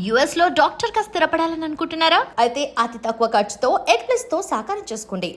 US లో doctor గా స్థిరపడాలని అనుకుంటున్నారా? అయితే అతి తక్కువ ఖర్చుతో ఎగ్ ప్లస్ తో సాకారం చేసుకోండి.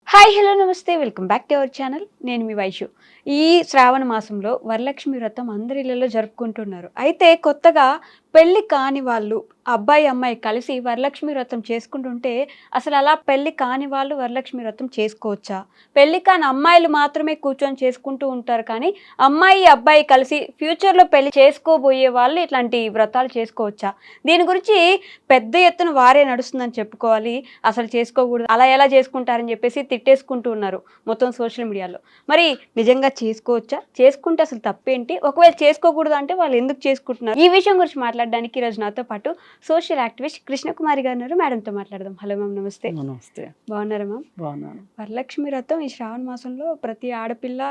హాయ్ హలో నమస్తే welcome back to our channel. నేను మీ వైషు. ఈ శ్రావణ మాసంలో వరలక్ష్మి వ్రతం అందరి ఇళ్లలో జరుపుకుంటున్నారు. అయితే కొత్తగా పెళ్లి కాని వాళ్ళు అబ్బాయి అమ్మాయి కలిసి వరలక్ష్మి వ్రతం చేసుకుంటుంటే అసలు అలా పెళ్లి కాని వాళ్ళు వరలక్ష్మి వ్రతం చేసుకోవచ్చా? పెళ్లి కాని అమ్మాయిలు మాత్రమే కూర్చొని చేసుకుంటూ ఉంటారు, కానీ అమ్మాయి అబ్బాయి కలిసి ఫ్యూచర్లో పెళ్లి చేసుకోబోయే వాళ్ళు ఇట్లాంటి వ్రతాలు చేసుకోవచ్చా? దీని గురించి పెద్ద ఎత్తున వారే నడుస్తుందని చెప్పుకోవాలి. అసలు చేసుకోకూడదు, అలా ఎలా చేసుకుంటారని చెప్పేసి తిట్టేసుకుంటూ ఉన్నారు మొత్తం సోషల్ మీడియాలో. మరి నిజంగా చేసుకోవచ్చా? చేసుకుంటే అసలు తప్పేంటి? ఒకవేళ చేసుకోకూడదు అంటే వాళ్ళు ఎందుకు చేసుకుంటున్నారు? ఈ విషయం గురించి మాట్లాడడానికి ఈరోజు నాతో పాటు సోషల్ యాక్టివిస్ట్ కృష్ణకుమారి గారు ఉన్నారు. మేడంతో మాట్లాడదాం. హలో మ్యామ్, నమస్తే. నమస్తే. బాగున్నారా మ్యామ్? బాగున్నాను. వరలక్ష్మి వ్రతం ఈ శ్రావణ మాసంలో ప్రతి ఆడపిల్ల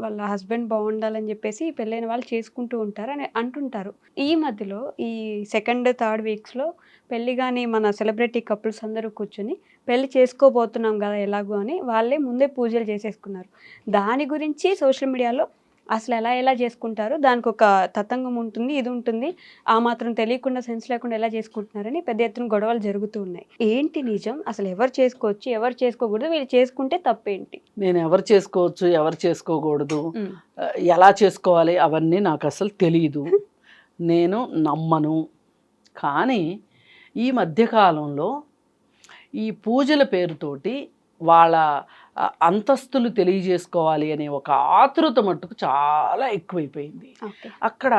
వాళ్ళ హస్బెండ్ బాగుండాలని చెప్పేసి పెళ్ళైన వాళ్ళు చేసుకుంటూ ఉంటారు అని అంటుంటారు. ఈ మధ్యలో ఈ సెకండ్ థర్డ్ వీక్స్లో పెళ్ళి కానీ మన సెలబ్రిటీ కపుల్స్ అందరూ కూర్చొని పెళ్లి చేసుకోబోతున్నాం కదా ఎలాగో అని వాళ్ళే ముందే పూజలు చేసేసుకున్నారు. దాని గురించి సోషల్ మీడియాలో అసలు ఎలా చేసుకుంటారు, దానికి ఒక తతంగం ఉంటుంది, ఇది ఉంటుంది, ఆ మాత్రం తెలియకుండా సెన్స్ లేకుండా ఎలా చేసుకుంటున్నారని పెద్ద ఎత్తున గొడవలు జరుగుతూ ఉన్నాయి. ఏంటి నిజం? అసలు ఎవరు చేసుకోవచ్చు, ఎవరు చేసుకోకూడదు, వీళ్ళు చేసుకుంటే తప్పేంటి? నేను ఎవరు చేసుకోవచ్చు, ఎవరు చేసుకోకూడదు, ఎలా చేసుకోవాలి అవన్నీ నాకు అసలు తెలియదు. నేను నమ్మను. కానీ ఈ మధ్యకాలంలో ఈ పూజల పేరుతోటి వాళ్ళ అంతస్తులు తెలియజేసుకోవాలి అనే ఒక ఆతృత మట్టుకు చాలా ఎక్కువైపోయింది. అక్కడ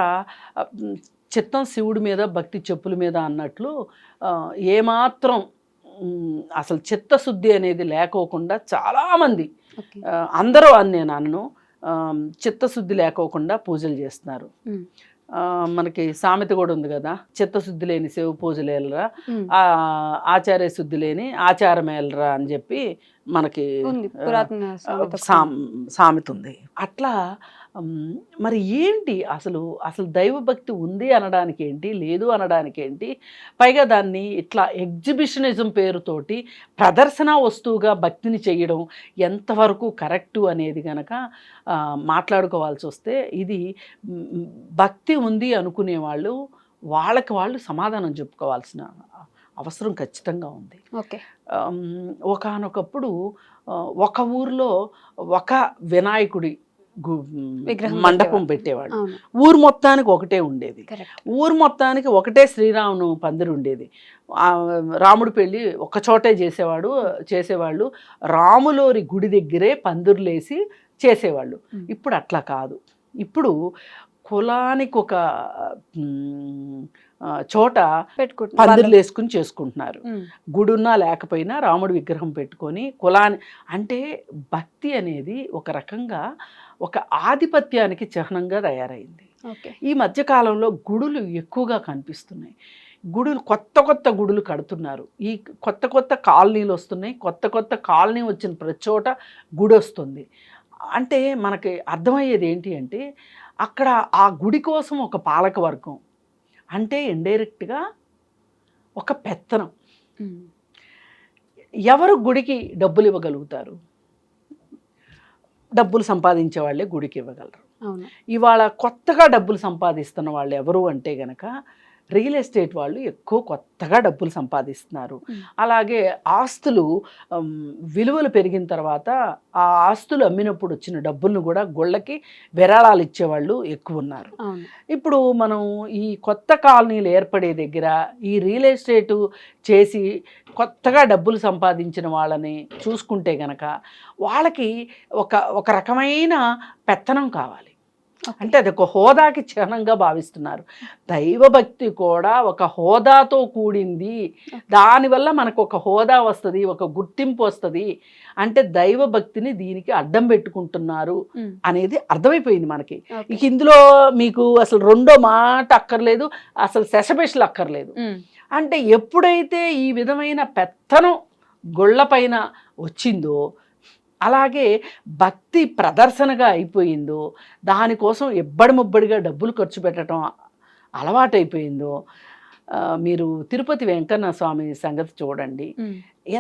చిత్తం శివుడి మీద భక్తి చెప్పుల మీద అన్నట్లు ఏమాత్రం అసలు చిత్తశుద్ధి అనేది లేకోకుండా చాలామంది, అందరూ అని నేను అన్ను, చిత్తశుద్ధి లేకోకుండా పూజలు చేస్తున్నారు. మనకి సామెత కూడా ఉంది కదా, చిత్తశుద్ధి లేని శివ పూజలు ఏలరా, ఆచార్య శుద్ధి లేని ఆచారం ఏలరా అని చెప్పి మనకి సామెత ఉంది. అట్లా మరి ఏంటి అసలు దైవభక్తి ఉంది అనడానికి ఏంటి, లేదు అనడానికి ఏంటి? పైగా దాన్ని ఇట్లా ఎగ్జిబిషనిజం పేరుతోటి ప్రదర్శన వస్తువుగా భక్తిని చేయడం ఎంతవరకు కరెక్టు అనేది కనుక మాట్లాడుకోవాల్సి వస్తే, ఇది భక్తి ఉంది అనుకునే వాళ్ళకి వాళ్ళు సమాధానం చెప్పుకోవాల్సిన అవసరం ఖచ్చితంగా ఉంది. ఒకానొకప్పుడు ఒక ఊర్లో ఒక వినాయకుడి మండపం పెట్టేవాడు. ఊరు మొత్తానికి ఒకటే ఉండేది. ఊరు మొత్తానికి ఒకటే శ్రీరామును పందిరి ఉండేది. రాముడి పెళ్ళి ఒక చోటే చేసేవాళ్ళు. రాములోరి గుడి దగ్గరే పందిరులేసి చేసేవాళ్ళు. ఇప్పుడు అట్లా కాదు. ఇప్పుడు కులానికి ఒక చోట పందిర్లు వేసుకుని చేసుకుంటున్నారు. గుడున్నా లేకపోయినా రాముడి విగ్రహం పెట్టుకొని అంటే భక్తి అనేది ఒక రకంగా ఒక ఆధిపత్యానికి చిహ్నంగా తయారైంది. ఈ మధ్యకాలంలో గుడులు ఎక్కువగా కనిపిస్తున్నాయి. కొత్త గుడులు కడుతున్నారు. ఈ కొత్త కాలనీలు వస్తున్నాయి. కొత్త కాలనీ వచ్చిన ప్రతి చోట గుడి వస్తుంది. అంటే మనకి అర్థమయ్యేది ఏంటి అంటే, అక్కడ ఆ గుడి కోసం ఒక పాలక వర్గం, అంటే ఇండైరెక్ట్గా ఒక పెత్తనం. ఎవరు గుడికి డబ్బులు ఇవ్వగలుగుతారు? డబ్బులు సంపాదించే వాళ్ళే గుడికి ఇవ్వగలరు. ఇవాళ కొత్తగా డబ్బులు సంపాదిస్తున్న వాళ్ళు ఎవరు అంటే గనక రియల్ ఎస్టేట్ వాళ్ళు ఎక్కువ కొత్తగా డబ్బులు సంపాదిస్తున్నారు. అలాగే ఆస్తులు విలువలు పెరిగిన తర్వాత ఆ ఆస్తులు అమ్మినప్పుడు వచ్చిన డబ్బులను కూడా గుళ్ళకి విరాళాలు ఇచ్చేవాళ్ళు ఎక్కువ ఉన్నారు. ఇప్పుడు మనం ఈ కొత్త కాలనీలు ఏర్పడే దగ్గర ఈ రియల్ ఎస్టేటు చేసి కొత్తగా డబ్బులు సంపాదించిన వాళ్ళని చూసుకుంటే గనక వాళ్ళకి ఒక రకమైన పెత్తనం కావాలి. అంటే అది ఒక హోదాకి చిహ్నంగా భావిస్తున్నారు. దైవభక్తి కూడా ఒక హోదాతో కూడింది. దానివల్ల మనకు ఒక హోదా వస్తుంది, ఒక గుర్తింపు వస్తుంది. అంటే దైవభక్తిని దీనికి అడ్డం పెట్టుకుంటున్నారు అనేది అర్థమైపోయింది మనకి. ఇందులో మీకు అసలు రెండో మాట అక్కర్లేదు, అసలు సెసబెషలు అక్కర్లేదు. అంటే ఎప్పుడైతే ఈ విధమైన పెత్తనం గుళ్ళపైన వచ్చిందో, అలాగే భక్తి ప్రదర్శనగా అయిపోయిందో, దానికోసం ముబ్బడిగా డబ్బులు ఖర్చు పెట్టడం అలవాటైపోయిందో, మీరు తిరుపతి వెంకన్న స్వామి సంగతి చూడండి.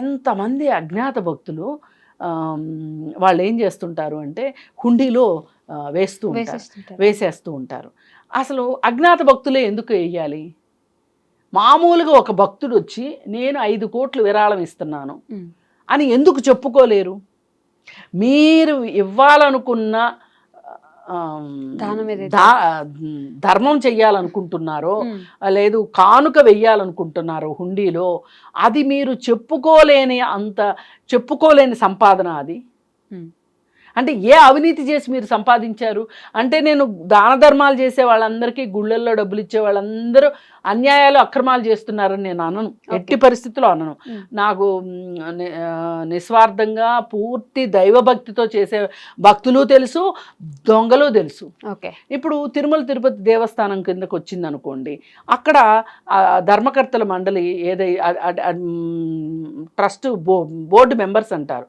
ఎంతమంది అజ్ఞాత భక్తులు వాళ్ళు ఏం చేస్తుంటారు అంటే హుండీలో వేసేస్తూ ఉంటారు. అసలు అజ్ఞాత భక్తులే ఎందుకు వేయాలి? మామూలుగా ఒక భక్తుడు వచ్చి నేను 5 కోట్లు విరాళం ఇస్తున్నాను అని ఎందుకు చెప్పుకోలేరు? మీరు ఇవ్వాలనుకున్న ధర్మం చెయ్యాలనుకుంటున్నారో లేదు కానుక వెయ్యాలనుకుంటున్నారో హుండీలో, అది మీరు చెప్పుకోలేని సంపాదన అది. అంటే ఏ అవినీతి చేసి మీరు సంపాదించారు అంటే? నేను దాన ధర్మాలు చేసే వాళ్ళందరికీ, గుళ్ళల్లో డబ్బులు ఇచ్చే వాళ్ళందరూ అన్యాయాలు అక్రమాలు చేస్తున్నారని నేను అనను, ఎట్టి పరిస్థితుల్లో అనను. నాకు నిస్వార్థంగా పూర్తి దైవభక్తితో చేసే భక్తులు తెలుసు, దొంగలు తెలుసు. ఇప్పుడు తిరుమల తిరుపతి దేవస్థానం కిందకు వచ్చింది అనుకోండి, అక్కడ ధర్మకర్తల మండలి ట్రస్ట్ బోర్డు మెంబర్స్ అంటారు,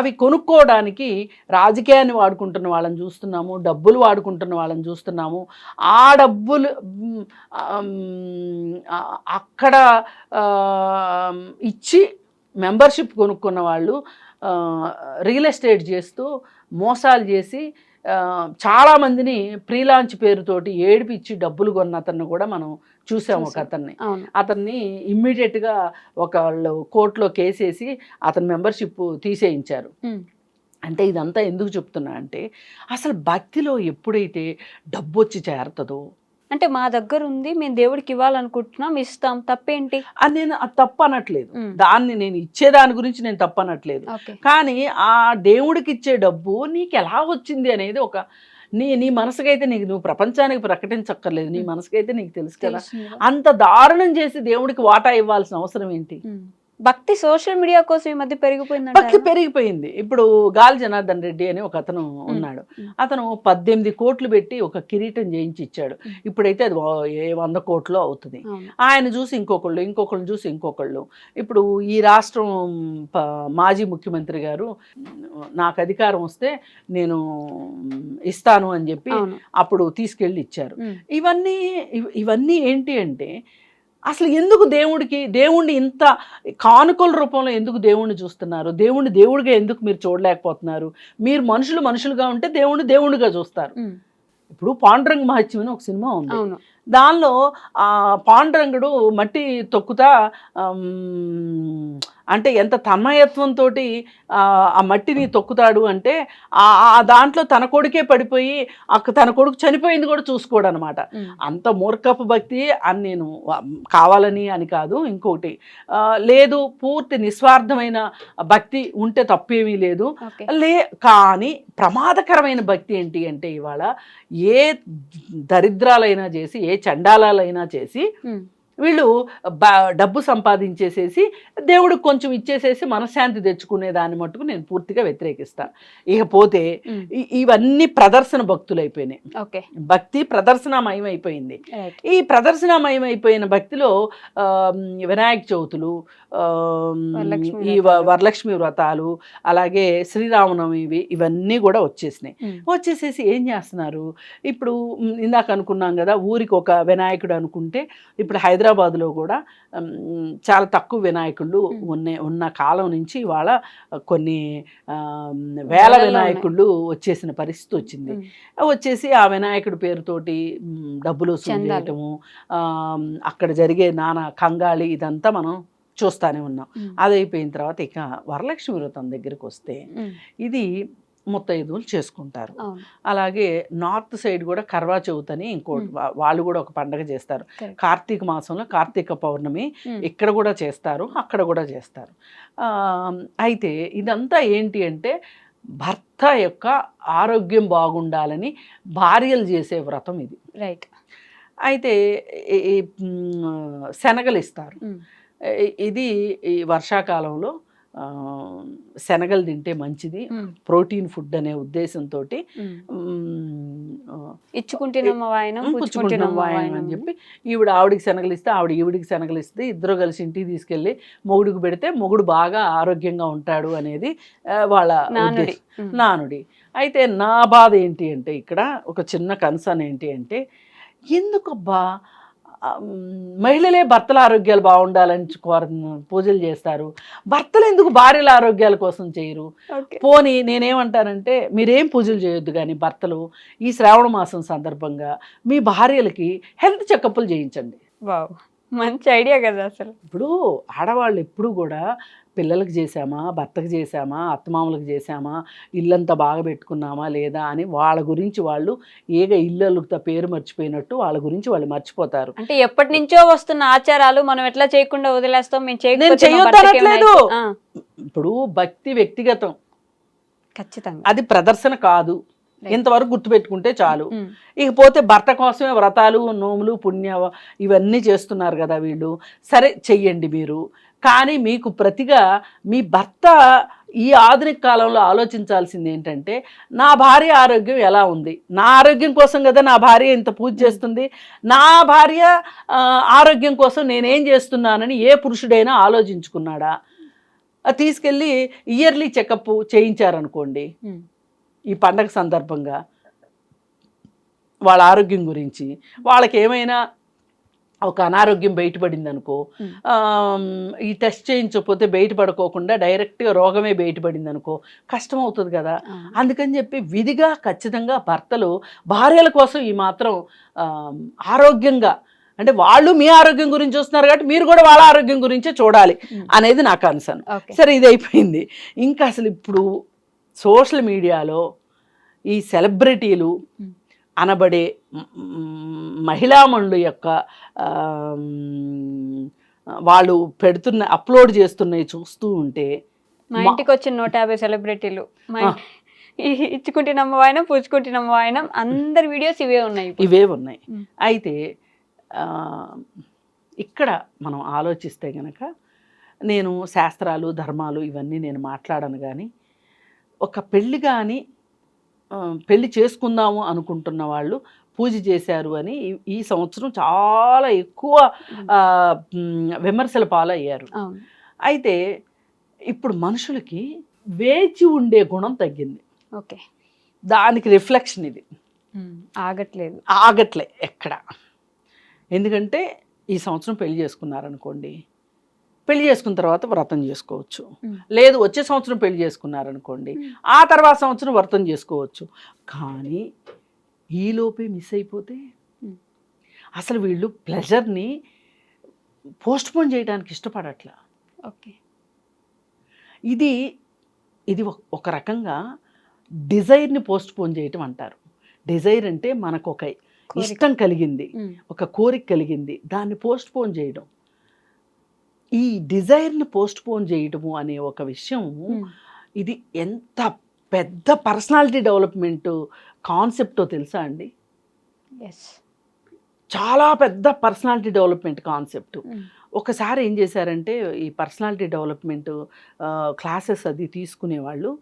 అవి కొనుక్కోవడానికి రాజకీయాన్ని వాడుకుంటున్న వాళ్ళని చూస్తున్నాము, డబ్బులు వాడుకుంటున్న వాళ్ళని చూస్తున్నాము. ఆ డబ్బులు అక్కడ ఇచ్చి మెంబర్షిప్ కొనుక్కున్న వాళ్ళు రియల్ ఎస్టేట్ చేస్తూ మోసాలు చేసి చాలామందిని ప్రీలాంచ్ పేరుతోటి ఏడిపిచ్చి డబ్బులు కొన్న అతన్ని కూడా మనం చూసాము. ఒక అతన్ని ఇమ్మీడియట్గా ఒకళ్ళు కోర్టులో కేసేసి అతని మెంబర్షిప్ తీసేయించారు. అంటే ఇదంతా ఎందుకు చెప్తున్నా అంటే, అసలు భక్తిలో ఎప్పుడైతే డబ్బు వచ్చి చేరుతుందో, అంటే మా దగ్గర ఉంది, మేము దేవుడికి ఇవ్వాలనుకుంటున్నాం, ఇస్తాం, తప్పేంటి అని నేను తప్పు అనట్లేదు. దాన్ని నేను ఇచ్చేదాని గురించి నేను తప్పు అనట్లేదు. కానీ ఆ దేవుడికి ఇచ్చే డబ్బు నీకు ఎలా వచ్చింది అనేది ఒక నీ మనసుకైతే నువ్వు ప్రపంచానికి ప్రకటించక్కర్లేదు, నీ మనసుకైతే నీకు తెలుసు కదా. అంత దారుణం చేసి దేవుడికి వాటా ఇవ్వాల్సిన అవసరం ఏంటి? భక్తి సోషల్ మీడియా కోసం ఈ మధ్య పెరిగిపోయింది. భక్తి పెరిగిపోయింది. ఇప్పుడు గాలి జనార్దన్ రెడ్డి అని ఒక అతను ఉన్నాడు. అతను 18 కోట్లు పెట్టి ఒక కిరీటం చేయించి ఇచ్చాడు. ఇప్పుడైతే అది 100 కోట్లు అవుతుంది. ఆయన చూసి ఇంకొకళ్ళు చూసి ఇంకొకళ్ళు. ఇప్పుడు ఈ రాష్ట్రం మాజీ ముఖ్యమంత్రి గారు నాకు అధికారం వస్తే నేను ఇస్తాను అని చెప్పి అప్పుడు తీసుకెళ్ళి ఇచ్చారు. ఇవన్నీ ఏంటి అంటే, అసలు ఎందుకు దేవుణ్ణి ఇంత కానుకల రూపంలో ఎందుకు దేవుణ్ణి చూస్తున్నారు? దేవుడిగా ఎందుకు మీరు చూడలేకపోతున్నారు? మీరు మనుషులుగా ఉంటే దేవుడిగా చూస్తారు. ఇప్పుడు పాండురంగ మహత్యం అని ఒక సినిమా ఉంది. దానిలో పాండురంగుడు మట్టి తొక్కుతా అంటే ఎంత తన్మయత్వంతో ఆ మట్టిని తొక్కుతాడు అంటే, దాంట్లో తన కొడుకే పడిపోయి తన కొడుకు చనిపోయింది కూడా చూసుకోడు అనమాట. అంత మూర్ఖపు భక్తి అని నేను కావాలని అని కాదు, ఇంకొకటి లేదు, పూర్తి నిస్వార్థమైన భక్తి ఉంటే తప్పేమీ లేదు. కానీ ప్రమాదకరమైన భక్తి ఏంటి అంటే, ఇవాళ ఏ దరిద్రాలైనా చేసి, ఏ చండాలాలైనా చేసి వీళ్ళు డబ్బు సంపాదించేసేసి దేవుడికి కొంచెం ఇచ్చేసేసి మనశ్శాంతి తెచ్చుకునే దాన్ని మట్టుకు నేను పూర్తిగా వ్యతిరేకిస్తాను. ఇకపోతే ఇవన్నీ ప్రదర్శన భక్తులు అయిపోయినాయి. భక్తి ప్రదర్శనమయమైపోయింది. ఈ ప్రదర్శనమయమైపోయిన భక్తిలో వినాయక చవితులు, ఈ వరలక్ష్మి వ్రతాలు, అలాగే శ్రీరామనవమి, ఇవన్నీ కూడా వచ్చేసేసి ఏం చేస్తున్నారు? ఇప్పుడు ఇందాక అనుకున్నాం కదా, ఊరికి ఒక వినాయకుడు అనుకుంటే, ఇప్పుడు హైదరాబాద్లో కూడా చాలా తక్కువ వినాయకుళ్ళు ఉన్న కాలం నుంచి ఇవాళ కొన్ని వేల వినాయకుళ్ళు వచ్చేసిన పరిస్థితి వచ్చింది. వచ్చేసి ఆ వినాయకుడి పేరుతోటి డబ్బులు వసూలు చేయటము, అక్కడ జరిగే నానా కంగాళి, ఇదంతా మనం చూస్తూనే ఉన్నాం. అది అయిపోయిన తర్వాత ఇక వరలక్ష్మి వ్రతం దగ్గరికి వస్తే, ఇది ముత్తైదువులు చేసుకుంటారు. అలాగే నార్త్ సైడ్ కూడా కర్వా చౌత్ అని ఇంకోటి, వాళ్ళు కూడా ఒక పండగ చేస్తారు. కార్తీక మాసంలో కార్తీక పౌర్ణమి ఇక్కడ కూడా చేస్తారు, అక్కడ కూడా చేస్తారు. అయితే ఇదంతా ఏంటి అంటే, భర్త యొక్క ఆరోగ్యం బాగుండాలని భార్యలు చేసే వ్రతం ఇది. అయితే శనగలు ఇస్తారు. ఇది ఈ వర్షాకాలంలో శనగలు తింటే మంచిది, ప్రోటీన్ ఫుడ్ అనే ఉద్దేశంతో అని చెప్పి ఆవిడికి శనగలు ఇస్తే ఈవిడికి శనగలు ఇస్తే, ఇద్దరు కలిసి ఇంటికి తీసుకెళ్ళి మొగుడికి పెడితే మొగుడు బాగా ఆరోగ్యంగా ఉంటాడు అనేది వాళ్ళ నానుడి. అయితే నా బాధ ఏంటి అంటే, ఇక్కడ ఒక చిన్న కన్సర్న్ ఏంటి అంటే, ఎందుకబ్బా మహిళలే భర్తల ఆరోగ్యాలు బాగుండాలని పూజలు చేస్తారు, భర్తలు ఎందుకు భార్యల ఆరోగ్యాల కోసం చేయరు? పోనీ నేనేమంటానంటే మీరేం పూజలు చేయొద్దు కానీ భర్తలు ఈ శ్రావణ మాసం సందర్భంగా మీ భార్యలకి హెల్త్ చెకప్లు చేయించండి. వావ్, మంచి ఐడియా కదా అసలు. ఇప్పుడు ఆడవాళ్ళు ఎప్పుడు కూడా పిల్లలకు చేసామా, భర్తకు చేసామా, అత్తమామలకు చేసామా, ఇల్లంతా బాగా పెట్టుకున్నామా లేదా అని వాళ్ళ గురించి వాళ్ళు ఇల్లుతో పేరు మర్చిపోయినట్టు వాళ్ళ గురించి వాళ్ళు మర్చిపోతారు. అంటే ఎప్పటి నుంచో వస్తున్న ఆచారాలు మనం ఎట్లా చేయకుండా వదిలేస్తాం, మేము చేయొద్దనట్లేదు. ఇప్పుడు భక్తి వ్యక్తిగతం, ఖచ్చితంగా అది ప్రదర్శన కాదు, ఇంతవరకు గుర్తుపెట్టుకుంటే చాలు. ఇకపోతే భర్త కోసమే వ్రతాలు, నోములు, పుణ్య ఇవన్నీ చేస్తున్నారు కదా వీళ్ళు, సరే చెయ్యండి మీరు. కానీ మీకు ప్రతిగా మీ భర్త ఈ ఆధునిక కాలంలో ఆలోచించాల్సింది ఏంటంటే నా భార్య ఆరోగ్యం ఎలా ఉంది, నా ఆరోగ్యం కోసం కదా నా భార్య ఇంత పూజ చేస్తుంది, నా భార్య ఆరోగ్యం కోసం నేనేం చేస్తున్నానని ఏ పురుషుడైనా ఆలోచించుకున్నాడా? తీసుకెళ్ళి ఇయర్లీ చెకప్ చేయించారనుకోండి ఈ పండగ సందర్భంగా వాళ్ళ ఆరోగ్యం గురించి, వాళ్ళకి ఏమైనా ఒక అనారోగ్యం బయటపడింది అనుకో, ఈ టెస్ట్ చేయించకపోతే బయటపడుకోకుండా డైరెక్ట్గా రోగమే బయటపడింది అనుకో కష్టం అవుతుంది కదా. అందుకని చెప్పి విధిగా ఖచ్చితంగా భర్తలు భార్యల కోసం ఈ మాత్రం ఆరోగ్యంగా, అంటే వాళ్ళు మీ ఆరోగ్యం గురించి చూస్తున్నారు కాబట్టి మీరు కూడా వాళ్ళ ఆరోగ్యం గురించే చూడాలి అనేది నా కన్సర్న్. సరే, ఇది అయిపోయింది. ఇంకా అసలు ఇప్పుడు సోషల్ మీడియాలో ఈ సెలబ్రిటీలు అనబడే మహిళామణుల యొక్క వాళ్ళు అప్లోడ్ చేస్తున్నవి చూస్తూ ఉంటే, మా ఇంటికి వచ్చిన 150 సెలబ్రిటీలు ఇచ్చుకుంటున్నాము వాయనం, పూచుకుంటున్నాము వాయనం, అందరి వీడియోస్ ఇవే ఉన్నాయి. అయితే ఇక్కడ మనం ఆలోచిస్తే గనక, నేను శాస్త్రాలు, ధర్మాలు ఇవన్నీ నేను మాట్లాడను కానీ, ఒక పెళ్ళి కానీ పెళ్లి చేసుకుందాము అనుకుంటున్న వాళ్ళు పూజ చేశారు అని ఈ సంవత్సరం చాలా ఎక్కువ విమర్శల పాలయ్యారు. అయితే ఇప్పుడు మనుషులకి వేచి ఉండే గుణం తగ్గింది. ఓకే, దానికి రిఫ్లెక్షన్ ఇది. ఆగట్లే ఎక్కడ. ఎందుకంటే ఈ సంవత్సరం పెళ్లి చేసుకున్నారనుకోండి, పెళ్లి చేసుకున్న తర్వాత వ్రతం చేసుకోవచ్చు, లేదు వచ్చే సంవత్సరం పెళ్లి చేసుకున్నారనుకోండి ఆ తర్వాత సంవత్సరం వ్రతం చేసుకోవచ్చు. కానీ ఈలోపే మిస్ అయిపోతే అసలు వీళ్ళు ప్లెజర్ని పోస్ట్పోన్ చేయడానికి ఇష్టపడట్లా. ఓకే, ఇది ఒక రకంగా డిజైర్ని పోస్ట్పోన్ చేయటం అంటారు. డిజైర్ అంటే మనకు ఒక ఇష్టం కలిగింది, ఒక కోరిక కలిగింది, దాన్ని పోస్ట్పోన్ చేయడం. ఈ డిజైర్ని పోస్ట్పోన్ చేయడము అనే ఒక విషయం, ఇది ఎంత పెద్ద పర్సనాలిటీ డెవలప్మెంట్ కాన్సెప్టో తెలుసా అండి? చాలా పెద్ద పర్సనాలిటీ డెవలప్మెంట్ కాన్సెప్ట్. ఒకసారి ఏం చేశారంటే, ఈ పర్సనాలిటీ డెవలప్మెంట్ క్లాసెస్ అది తీసుకునేవాళ్ళు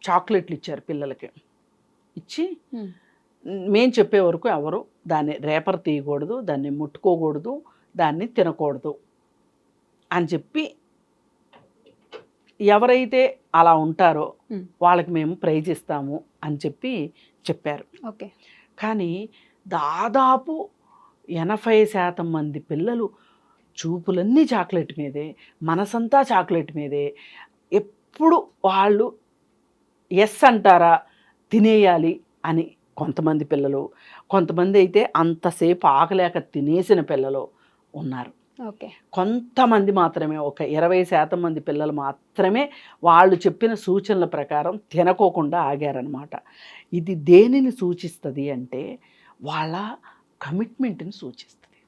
చాక్లెట్లు ఇచ్చారు పిల్లలకి. ఇచ్చి మేము చెప్పే వరకు ఎవరు దాన్ని రేపర్ తీయకూడదు, దాన్ని ముట్టుకోకూడదు, దాన్ని తినకూడదు అని చెప్పి, ఎవరైతే అలా ఉంటారో వాళ్ళకి మేము ప్రైజ్ ఇస్తాము అని చెప్పారు. ఓకే, కానీ దాదాపు 80% మంది పిల్లలు చూపులన్నీ చాక్లెట్ మీదే, మనసంతా చాక్లెట్ మీదే. ఎప్పుడు వాళ్ళు ఎస్ అంటారా తినేయాలి అని కొంతమంది పిల్లలు, కొంతమంది అయితే అంతసేపు ఆకలేక తినేసిన పిల్లలు ఉన్నారు. కొంతమంది మాత్రమే, ఒక 20% మంది పిల్లలు మాత్రమే వాళ్ళు చెప్పిన సూచనల ప్రకారం తినకోకుండా ఆగారనమాట. ఇది దేనిని సూచిస్తుంది అంటే వాళ్ళ కమిట్మెంట్ని సూచిస్తుంది.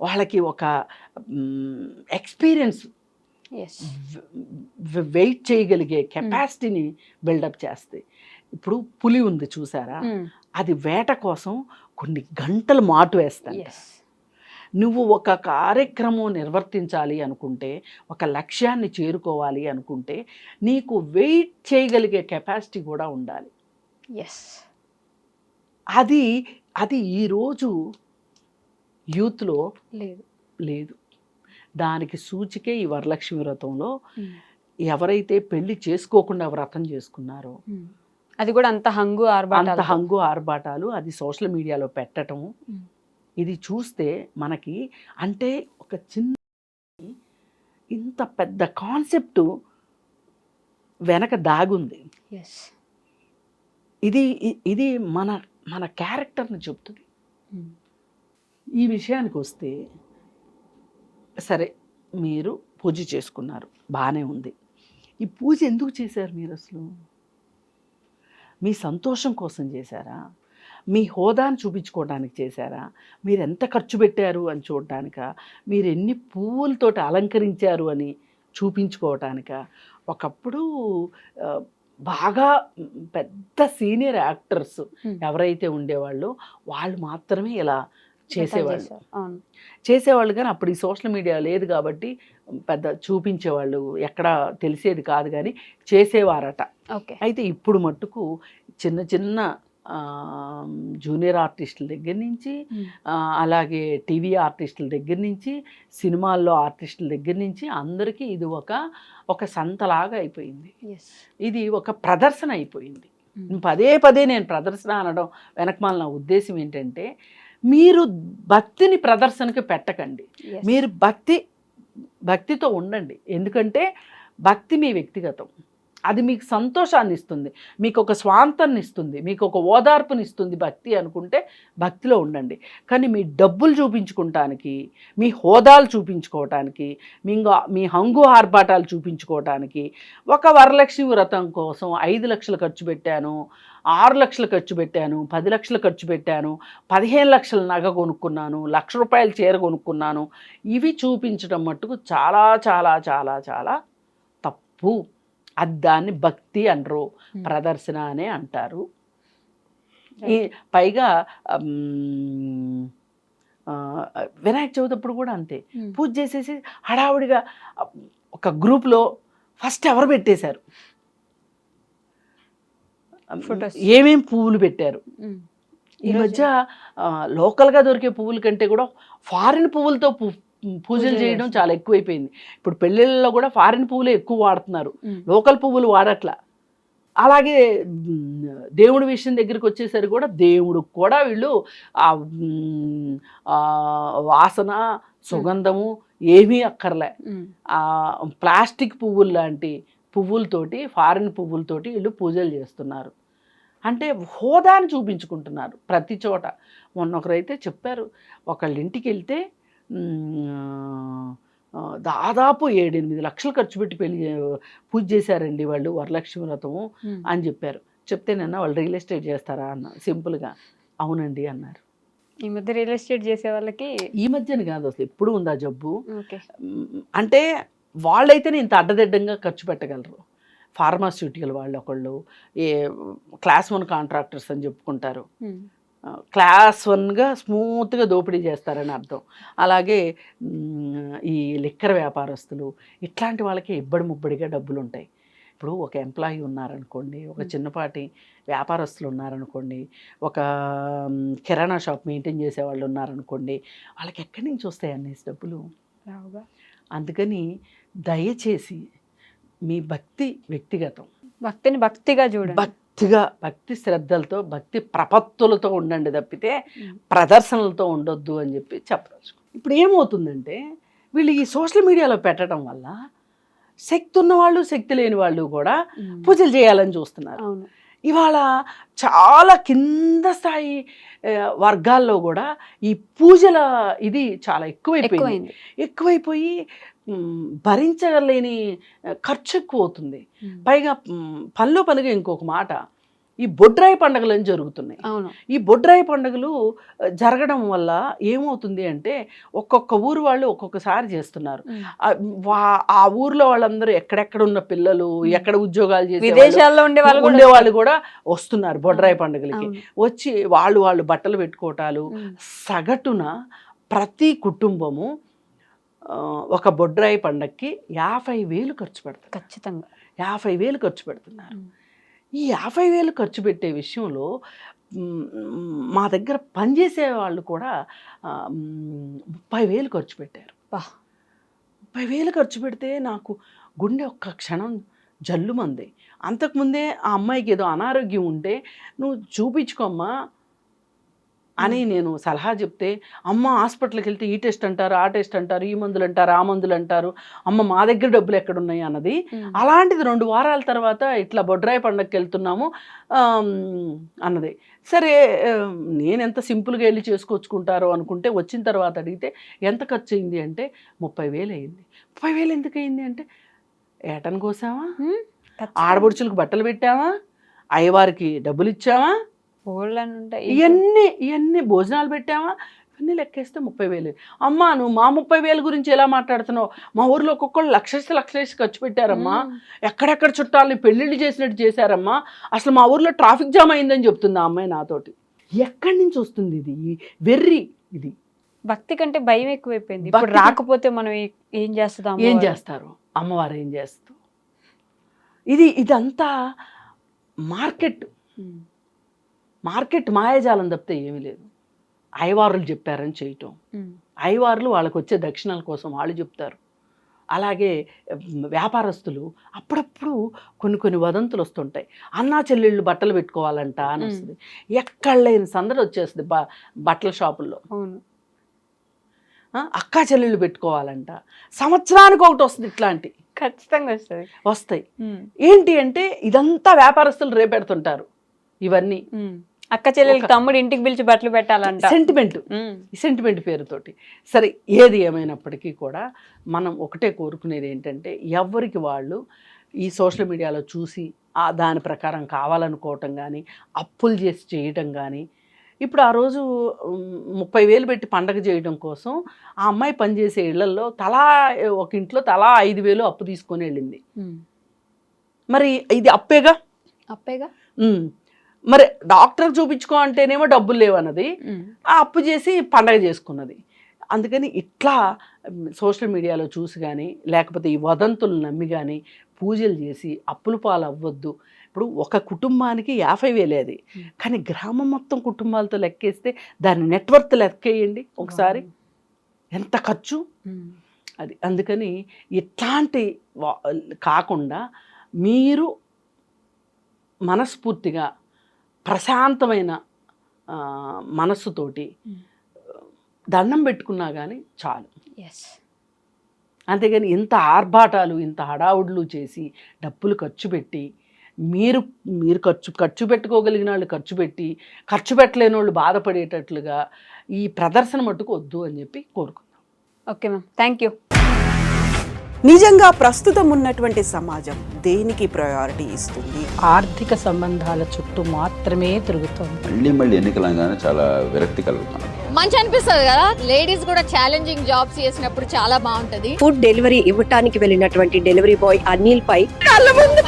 వాళ్ళకి ఒక ఎక్స్పీరియన్స్, వెయిట్ చేయగలిగే కెపాసిటీని బిల్డప్ చేస్తాయి. ఇప్పుడు పులి ఉంది చూసారా, అది వేట కోసం కొన్ని గంటలు మాటు వేస్తాయి. నువ్వు ఒక కార్యక్రమం నిర్వర్తించాలి అనుకుంటే, ఒక లక్ష్యాన్ని చేరుకోవాలి అనుకుంటే నీకు వెయిట్ చేయగలిగే కెపాసిటీ కూడా ఉండాలి. అది ఈరోజు యూత్లో లేదు. దానికి సూచికే ఈ వరలక్ష్మి వ్రతంలో ఎవరైతే పెళ్లి చేసుకోకుండా వ్రతం చేసుకున్నారో అది కూడా అంత హంగు అంత ఆర్భాటాలు. హంగు ఆర్భాటాలు అది సోషల్ మీడియాలో పెట్టడం. ఇది చూస్తే మనకి అంటే ఒక చిన్న ఇంత పెద్ద కాన్సెప్ట్ వెనక దాగుంది. ఇది ఇది మన మన క్యారెక్టర్ని చెప్తుంది. ఈ విషయానికి వస్తే సరే, మీరు పూజ చేసుకున్నారు, బాగానే ఉంది. ఈ పూజ ఎందుకు చేశారు మీరు అసలు? మీ సంతోషం కోసం చేశారా? మీ హోదాను చూపించుకోవడానికి చేశారా? మీరు ఎంత ఖర్చు పెట్టారు అని చూడటానిక? మీరు ఎన్ని పువ్వులతోటి అలంకరించారు అని చూపించుకోవటానిక? ఒకప్పుడు బాగా పెద్ద సీనియర్ యాక్టర్స్ ఎవరైతే ఉండేవాళ్ళో వాళ్ళు మాత్రమే ఇలా చేసేవాళ్ళు కానీ అప్పుడు ఈ సోషల్ మీడియా లేదు కాబట్టి పెద్ద చూపించేవాళ్ళు ఎక్కడ తెలిసేది కాదు, కానీ చేసేవారట. అయితే ఇప్పుడు మట్టుకు చిన్న చిన్న జూనియర్ ఆర్టిస్టుల దగ్గర నుంచి, అలాగే టీవీ ఆర్టిస్టుల దగ్గర నుంచి, సినిమాల్లో ఆర్టిస్టుల దగ్గర నుంచి అందరికీ ఇది ఒక సంతలాగా అయిపోయింది. ఇది ఒక ప్రదర్శన అయిపోయింది. పదే పదే నేను ప్రదర్శన అనడం వెనకమాల నా ఉద్దేశం ఏంటంటే, మీరు భక్తిని ప్రదర్శనకి పెట్టకండి. మీరు భక్తితో ఉండండి. ఎందుకంటే భక్తి మీ వ్యక్తిగతం. అది మీకు సంతోషాన్ని ఇస్తుంది, మీకు ఒక స్వాంతాన్ని ఇస్తుంది, మీకు ఒక ఓదార్పుని ఇస్తుంది భక్తి అనుకుంటే భక్తిలో ఉండండి. కానీ మీ డబ్బులు చూపించుకోవటానికి, మీ హోదాలు చూపించుకోవటానికి, మీ హంగు ఆర్భాటాలు చూపించుకోవటానికి, ఒక వరలక్ష్మి వ్రతం కోసం 5 లక్షలు ఖర్చు పెట్టాను, 6 లక్షలు ఖర్చు పెట్టాను, 10 లక్షలు ఖర్చు పెట్టాను, 15 లక్షల నగ కొనుక్కున్నాను, ₹1,00,000 చీర కొనుక్కున్నాను, ఇవి చూపించడం మట్టుకు చాలా చాలా చాలా చాలా తప్పు. అది దాన్ని భక్తి అనరు, ప్రదర్శన అనే అంటారు. పైగా వినాయక చవితి అప్పుడు కూడా అంతే, పూజ చేసేసి హడావుడిగా ఒక గ్రూప్లో ఫస్ట్ ఎవరు పెట్టేశారు, ఏమేం పువ్వులు పెట్టారు. ఈ మధ్య లోకల్గా దొరికే పువ్వుల కంటే కూడా ఫారిన్ పువ్వులతో పూజలు చేయడం చాలా ఎక్కువైపోయింది. ఇప్పుడు పెళ్ళిళ్ళలో కూడా ఫారిన్ పువ్వులే ఎక్కువ వాడుతున్నారు, లోకల్ పువ్వులు వాడట్లా. అలాగే దేవుడి విషయం దగ్గరికి వచ్చేసరికి కూడా దేవుడికి కూడా వీళ్ళు వాసన సుగంధము ఏమీ అక్కర్లే, ప్లాస్టిక్ పువ్వులు లాంటి పువ్వులతోటి, ఫారిన్ పువ్వులతోటి వీళ్ళు పూజలు చేస్తున్నారు. అంటే హోదాని చూపించుకుంటున్నారు ప్రతి చోట. మొన్న ఒకరైతే చెప్పారు, ఒకళ్ళ ఇంటికి వెళ్తే దాదాపు 7-8 లక్షలు ఖర్చు పెట్టి పూజ చేశారండి వాళ్ళు, వరలక్ష్మి వ్రతము అని చెప్పారు. చెప్తేనన్నా వాళ్ళు రియల్ ఎస్టేట్ చేస్తారా అన్న, సింపుల్గా అవునండి అన్నారు. ఈ మధ్య రియల్ ఎస్టేట్ చేసే వాళ్ళకి, ఈ మధ్యన కాదు అసలు ఎప్పుడు ఉందా జబ్బు. అంటే వాళ్ళైతేనే ఇంత అడ్డదిడ్డంగా ఖర్చు పెట్టగలరు. ఫార్మాస్యూటికల్ వాళ్ళు ఒకళ్ళు క్లాస్ 1 కాంట్రాక్టర్స్ అని చెప్పుకుంటారు, క్లాస్ 1గా స్మూత్గా దోపిడీ చేస్తారని అర్థం. అలాగే ఈ లిక్కర్ వ్యాపారస్తులు, ఇట్లాంటి వాళ్ళకి ఇబ్బడి ముబ్బడిగా డబ్బులు ఉంటాయి. ఇప్పుడు ఒక ఎంప్లాయీ ఉన్నారనుకోండి, ఒక చిన్నపాటి వ్యాపారస్తులు ఉన్నారనుకోండి, ఒక కిరాణా షాప్ మెయింటైన్ చేసే వాళ్ళు ఉన్నారనుకోండి, వాళ్ళకి ఎక్కడి నుంచి వస్తాయి అన్ని డబ్బులు? అందుకని దయచేసి మీ భక్తి వ్యక్తిగతం, భక్తిని భక్తిగా చూడండి, భక్తి శ్రద్ధలతో, భక్తి ప్రపత్తులతో ఉండండి తప్పితే ప్రదర్శనలతో ఉండొద్దు అని చెప్పి చెప్పవచ్చు. ఇప్పుడు ఏమవుతుందంటే వీళ్ళు ఈ సోషల్ మీడియాలో పెట్టడం వల్ల శక్తి ఉన్నవాళ్ళు శక్తి లేని వాళ్ళు కూడా పూజలు చేయాలని చూస్తున్నారు. ఇవాళ చాలా కింద స్థాయి వర్గాల్లో కూడా ఈ పూజల ఇది చాలా ఎక్కువైపోయి భరించలేని ఖర్చు ఎక్కువ అవుతుంది. పైగా పనిగా ఇంకొక మాట, ఈ బొడ్రాయి పండుగలు అని జరుగుతున్నాయి. ఈ బొడ్రాయి పండుగలు జరగడం వల్ల ఏమవుతుంది అంటే ఒక్కొక్క ఊరు వాళ్ళు ఒక్కొక్కసారి చేస్తున్నారు. ఆ ఊర్లో వాళ్ళందరూ ఎక్కడెక్కడ ఉన్న పిల్లలు, ఎక్కడ ఉద్యోగాలు చేసే విదేశాల్లో ఉండే వాళ్ళు కూడా వస్తున్నారు బొడ్రాయి పండుగలకి. వచ్చి వాళ్ళు బట్టలు పెట్టుకోవటాలు. సగటున ప్రతి కుటుంబము ఒక బొడ్రాయి పండగకి 50,000 ఖర్చు పెడతారు. ఖచ్చితంగా 50,000 ఖర్చు పెడుతున్నారు. ఈ 50,000 ఖర్చు పెట్టే విషయంలో మా దగ్గర పనిచేసే వాళ్ళు కూడా 30,000 ఖర్చు పెట్టారు. 30,000 ఖర్చు పెడితే నాకు గుండె ఒక్క క్షణం జల్లుమంది. అంతకుముందే ఆ అమ్మాయికి ఏదో అనారోగ్యం ఉంటే నువ్వు చూపించుకోమ్మా అని నేను సలహా చెప్తే, అమ్మ హాస్పిటల్కి వెళ్తే ఈ టెస్ట్ అంటారు, ఆ టెస్ట్ అంటారు, ఈ మందులు అంటారు, ఆ మందులు అంటారు, అమ్మ మా దగ్గర డబ్బులు ఎక్కడున్నాయి అన్నది. అలాంటిది 2 వారాల తర్వాత ఇట్లా బొడ్రాయి పండగకి వెళ్తున్నాము అన్నది. సరే నేను ఎంత సింపుల్గా వెళ్ళి చేసుకొచ్చుకుంటారో అనుకుంటే, వచ్చిన తర్వాత అడిగితే ఎంత ఖర్చు అయింది అంటే 30,000 అయింది. 30,000 ఎందుకు అయింది అంటే, ఏటను కోసామా, ఆడబడుచులకు బట్టలు పెట్టామా, అయ్యవారికి డబ్బులు ఇచ్చామా, ఇవన్నీ భోజనాలు పెట్టామా, ఇవన్నీ లెక్కేస్తే 30,000. అమ్మా నువ్వు మా 30,000 గురించి ఎలా మాట్లాడుతున్నావు? మా ఊర్లో ఒక్కొక్కళ్ళు లక్ష ఖర్చు పెట్టారమ్మా, ఎక్కడెక్కడ చుట్టాలని పెళ్ళిళ్ళు చేసినట్టు చేశారమ్మా, అసలు మా ఊర్లో ట్రాఫిక్ జామ్ అయిందని చెప్తుంది ఆ అమ్మాయి నాతోటి. ఎక్కడి నుంచి వస్తుంది ఇది వెర్రి? ఇది భక్తి కంటే భయం ఎక్కువైపోయింది. ఇప్పుడు రాకపోతే మనం ఏం చేస్తారు, అమ్మవారు ఏం చేస్తూ, ఇదంతా మార్కెట్ మాయాజాలం తప్పితే ఏమీ లేదు. అయ్యవారులు చెప్పారని చేయటం, అయ్యవారులు వాళ్ళకు వచ్చే దక్షిణాల కోసం వాళ్ళు చెప్తారు. అలాగే వ్యాపారస్తులు అప్పుడప్పుడు కొన్ని వదంతులు వస్తుంటాయి. అన్నా చెల్లెళ్ళు బట్టలు పెట్టుకోవాలంట అని వస్తుంది. ఎక్కడ లేని సందడి వచ్చేస్తుంది బట్టల షాపుల్లో. అక్కా చెల్లెళ్ళు పెట్టుకోవాలంట, సంవత్సరానికి ఒకటి వస్తుంది. ఇట్లాంటి ఖచ్చితంగా వస్తాయి. ఏంటి అంటే ఇదంతా వ్యాపారస్తులు రేపెడుతుంటారు. ఇవన్నీ అక్క చెల్లెలకి తమ్ముడు ఇంటికి పిలిచి బట్టలు పెట్టాలంట, సెంటిమెంట్ పేరుతోటి. సరే, ఏది ఏమైనప్పటికీ కూడా మనం ఒకటే కోరుకునేది ఏంటంటే, ఎవరికి వాళ్ళు ఈ సోషల్ మీడియాలో చూసి దాని ప్రకారం కావాలనుకోవటం కానీ, అప్పులు చేసి చేయటం కానీ. ఇప్పుడు ఆ రోజు 30,000 పెట్టి పండగ చేయడం కోసం ఆ అమ్మాయి పనిచేసే ఇళ్లలో ఒక ఇంట్లో తలా 5,000 అప్పు తీసుకొని వెళ్ళింది. మరి ఇది అప్పేగా. మరి డాక్టర్ చూపించుకో అంటేనేమో డబ్బులు లేవన్నది, ఆ అప్పు చేసి పండగ చేసుకున్నది. అందుకని ఇట్లా సోషల్ మీడియాలో చూసి కానీ, లేకపోతే ఈ వదంతులు నమ్మి కానీ పూజలు చేసి అప్పుల పాలు అవ్వద్దు. ఇప్పుడు ఒక కుటుంబానికి 50,000 అది, కానీ గ్రామం మొత్తం కుటుంబాలతో లెక్కేస్తే దాని నెట్వర్త్ లెక్కేయండి ఒకసారి, ఎంత ఖర్చు అది. అందుకని ఇట్లాంటి కాకుండా మీరు మనస్ఫూర్తిగా ప్రశాంతమైన మనస్సుతోటి దండం పెట్టుకున్నా కానీ చాలు. అంతేగాని ఇంత ఆర్భాటాలు, ఇంత హడావుడులు చేసి డబ్బులు ఖర్చు పెట్టి మీరు ఖర్చు పెట్టుకోగలిగిన వాళ్ళు ఖర్చు పెట్టి, ఖర్చు పెట్టలేని వాళ్ళు బాధపడేటట్లుగా ఈ ప్రదర్శన మట్టుకు వద్దు అని చెప్పి కోరుకుందాం. Okay ma'am, thank you. నిజంగా ప్రస్తుతం ఉన్నటువంటి సమాజం దేనికి ప్రయారిటీ ఇస్తుంది? ఆర్థిక సంబంధాల చుట్టూ మాత్రమే తిరుగుతోంది. మళ్ళీ ఎన్నికలంగానే చాలా విరక్తి కలుగుతున్నాం. మంచి అనిపిస్తుంది కదా, లేడీస్ కూడా ఛాలెంజింగ్ జాబ్స్ చేసినప్పుడు చాలా బాగుంటది. ఫుడ్ డెలివరీ ఇవ్వటానికి వెళ్ళినటువంటి డెలివరీ బాయ్ అనిల్ పై కళ్ళ ముందు